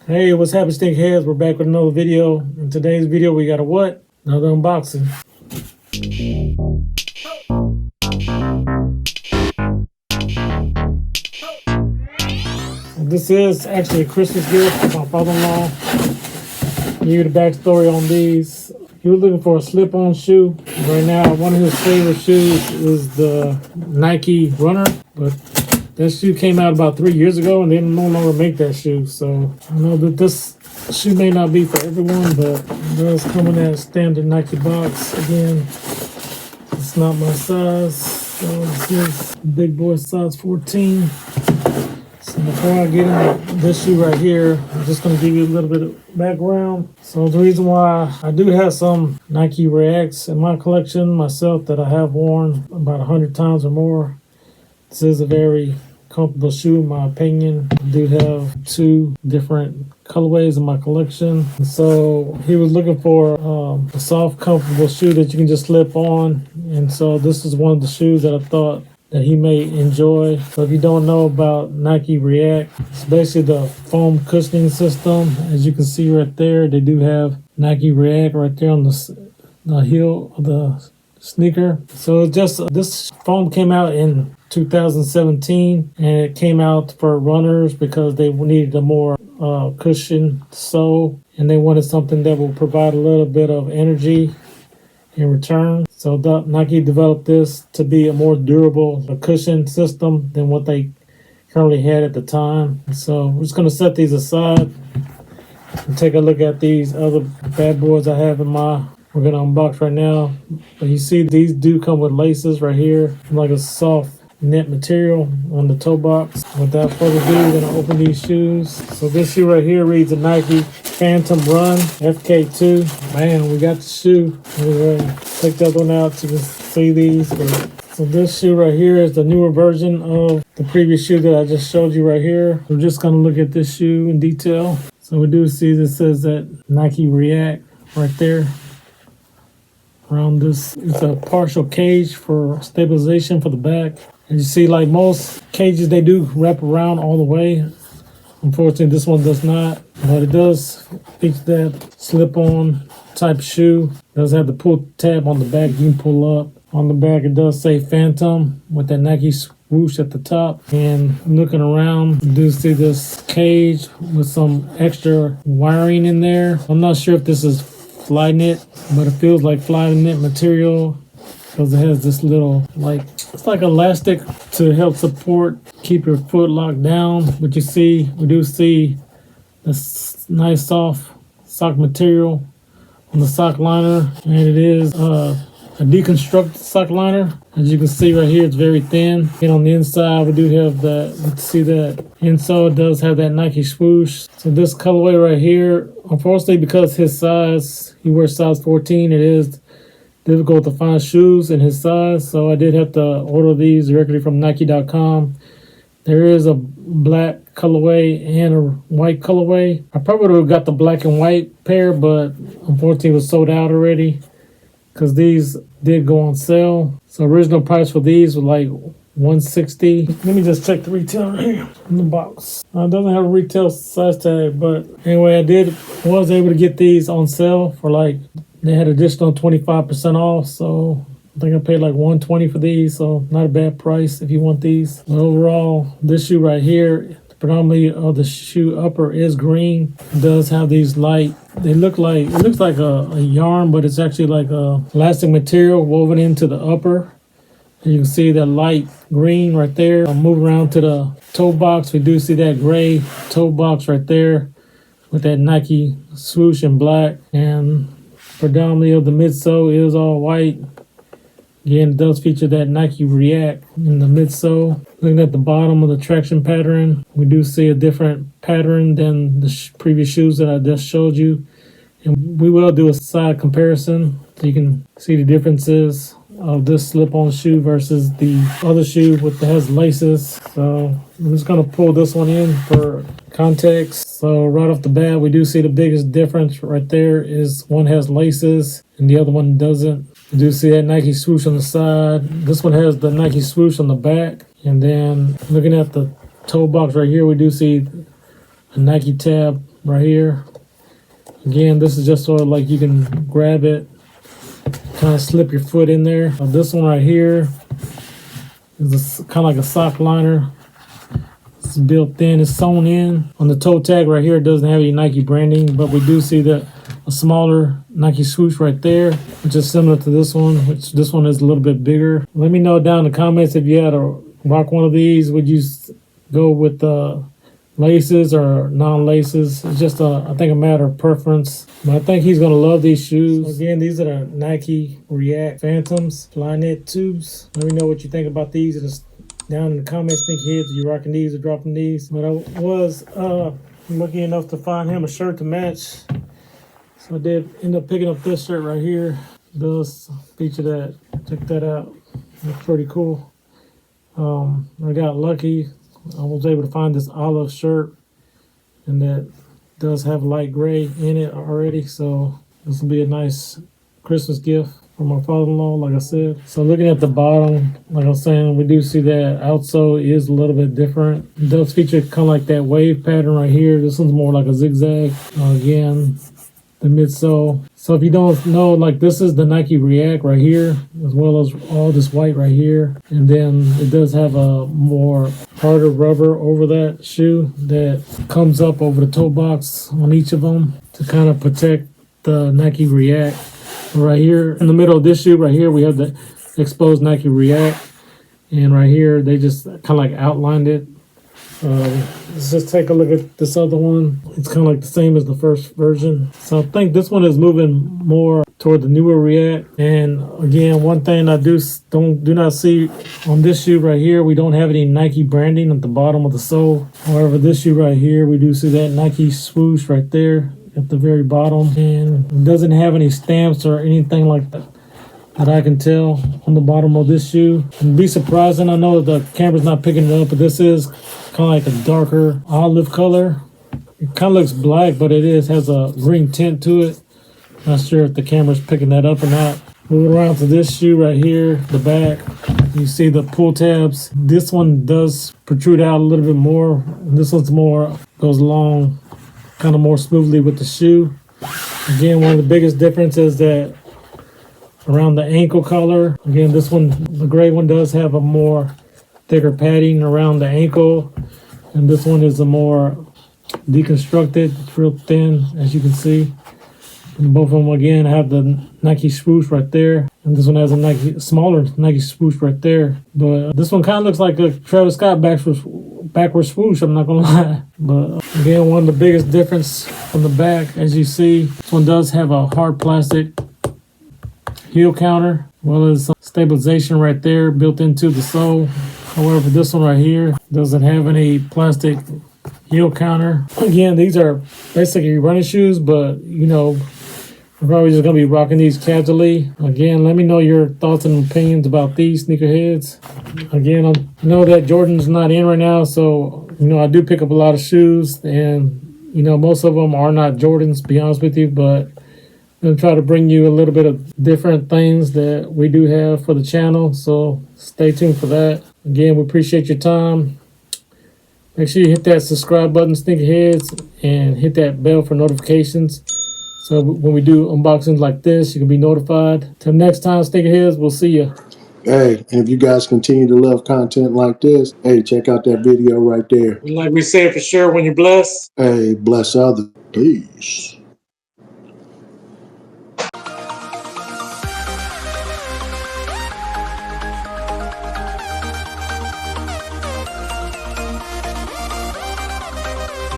Hey, what's happening, Sneakerheads? We're back with another video. In today's video, we got a what? Another unboxing. This is actually a Christmas gift for my father-in-law. Give you the backstory on these. He was looking for a slip-on shoe. Right now, one of his favorite shoes is the Nike Runner, but that shoe came out about 3 years ago, and they no longer make that shoe. So I know that this shoe may not be for everyone, but it does come in that standard Nike box. Again, it's not my size, so this is big boy size 14. So before I get into this shoe right here, I'm just going to give you a little bit of background. So the reason why I do have some Nike Reacts in my collection myself that I have worn about 100 times or more. This is a very comfortable shoe in my opinion. I do have two different colorways in my collection. So he was looking for a soft, comfortable shoe that you can just slip on. And so this is one of the shoes that I thought that he may enjoy. So if you don't know about Nike React, it's basically the foam cushioning system. As you can see right there, they do have Nike React right there on the heel of the sneaker. So it's just this foam came out in 2017, and it came out for runners because they needed a more cushion sole, and they wanted something that will provide a little bit of energy in return. So Nike developed this to be a more durable cushion system than what they currently had at the time. So we're just going to set these aside and take a look at these other bad boys I have in my we're going to unbox right now. But you see these do come with laces right here, like a soft knit material on the toe box. Without further ado, we're going to open these shoes. So this shoe right here reads a Nike Phantom Run FK2. Man, we got the shoe. Anyway, take the other one out so you can see these. So this shoe right here is the newer version of the previous shoe that I just showed you right here. We're just going to look at this shoe in detail. So we do see this says that Nike React right there. Around this, it's a partial cage for stabilization for the back. As you see, like most cages, they do wrap around all the way. Unfortunately, this one does not, but it does feature that slip-on type shoe. It does have the pull tab on the back. You can pull up. On the back, it does say Phantom with that Nike swoosh at the top. And looking around, you do see this cage with some extra wiring in there. I'm not sure if this is Flyknit, but it feels like Flyknit material because it has this little, like, it's like elastic to help support, keep your foot locked down. But you see, we do see this nice soft sock material on the sock liner, and it is a deconstructed sock liner. As you can see right here, it's very thin. And on the inside, we do have that, you can see that insole does have that Nike swoosh. So this colorway right here, unfortunately, because his size, he wears size 14, it is difficult to find shoes in his size. So I did have to order these directly from Nike.com. There is a black colorway and a white colorway. I probably would have got the black and white pair, but unfortunately it was sold out already because these did go on sale. So original price for these was like $160. Let me just check the retail right here in the box. It doesn't have a retail size tag, but anyway, I was able to get these on sale for like, they had additional 25% off. So I think I paid like $120 for these, so not a bad price if you want these. But overall, this shoe right here, predominantly of the shoe upper is green. It does have these light, they look like, it looks like a yarn, but it's actually like a elastic material woven into the upper. And you can see that light green right there. I'll move around to the toe box. We do see that gray toe box right there with that Nike swoosh in black. And predominantly of the midsole is all white. Again, it does feature that Nike React in the midsole. Looking at the bottom of the traction pattern, we do see a different pattern than the previous shoes that I just showed you. And we will do a side comparison so you can see the differences of this slip-on shoe versus the other shoe that has laces. So I'm just going to pull this one in for context. So right off the bat, we do see the biggest difference right there is one has laces and the other one doesn't. You do see that Nike swoosh on the side. This one has the Nike swoosh on the back. And then looking at the toe box right here, we do see a Nike tab right here. Again, this is just sort of like you can grab it, kind of slip your foot in there. This one right here is kind of like a sock liner. It's built in, it's sewn in. On the toe tag right here, it doesn't have any Nike branding, but we do see that a smaller Nike swoosh right there, which is similar to this one, which this one is a little bit bigger. Let me know down in the comments if you had to rock one of these. Would you go with laces or non-laces? It's just I think a matter of preference. But I think he's gonna love these shoes. So again, these are the Nike React Phantoms Flyknit tubes. Let me know what you think about these. It's down in the comments. Sneakerheads, are you rocking these or dropping these? But I was lucky enough to find him a shirt to match. So I did end up picking up this shirt right here. It does feature that. Check that out. It's pretty cool. I got lucky. I was able to find this olive shirt, and that does have light gray in it already. So this will be a nice Christmas gift for my father-in-law, like I said. So looking at the bottom, like I was saying, we do see that outsole is a little bit different. It does feature kind of like that wave pattern right here. This one's more like a zigzag. Again, the midsole. So if you don't know, like this is the Nike React right here, as well as all this white right here. And then it does have a more harder rubber over that shoe that comes up over the toe box on each of them to kind of protect the Nike React. Right here in the middle of this shoe right here, we have the exposed Nike React. And right here, they just kind of like outlined it. Let's just take a look at this other one. It's kind of like the same as the first version. So I think this one is moving more toward the newer React. And again, one thing I do not see on this shoe right here, we don't have any Nike branding at the bottom of the sole. However, this shoe right here, we do see that Nike swoosh right there at the very bottom, and it doesn't have any stamps or anything like that I can tell on the bottom of this shoe. And be surprising, I know the camera's not picking it up, but this is kind of like a darker olive color. It kind of looks black, but it has a green tint to it. Not sure if the camera's picking that up or not. Moving around to this shoe right here, the back, you see the pull tabs. This one does protrude out a little bit more. This one's goes along kind of more smoothly with the shoe. Again, one of the biggest differences is that around the ankle collar, again, this one, the gray one, does have a more thicker padding around the ankle, and this one is a more deconstructed. It's real thin, as you can see. And both of them again have the Nike swoosh right there, and this one has a smaller Nike swoosh right there. But this one kind of looks like a Travis Scott backwards swoosh, I'm not gonna lie. But again, one of the biggest difference from the back, as you see, this one does have a hard plastic heel counter, as well as stabilization right there built into the sole. However, this one right here doesn't have any plastic heel counter. Again, these are basically running shoes, but you know, we're probably just gonna be rocking these casually. Again, let me know your thoughts and opinions about these sneakerheads. Again, I know that Jordan's not in right now, so you know I do pick up a lot of shoes, and you know most of them are not Jordans, to be honest with you, but I'm gonna try to bring you a little bit of different things that we do have for the channel, so stay tuned for that. Again, we appreciate your time. Make sure you hit that subscribe button, Sneakerheads, and hit that bell for notifications. So when we do unboxings like this, you can be notified. Till next time, Sneakerheads, we'll see you. Hey, and if you guys continue to love content like this, hey, check out that video right there. Like we said, for sure, when you're blessed, hey, bless others. Peace.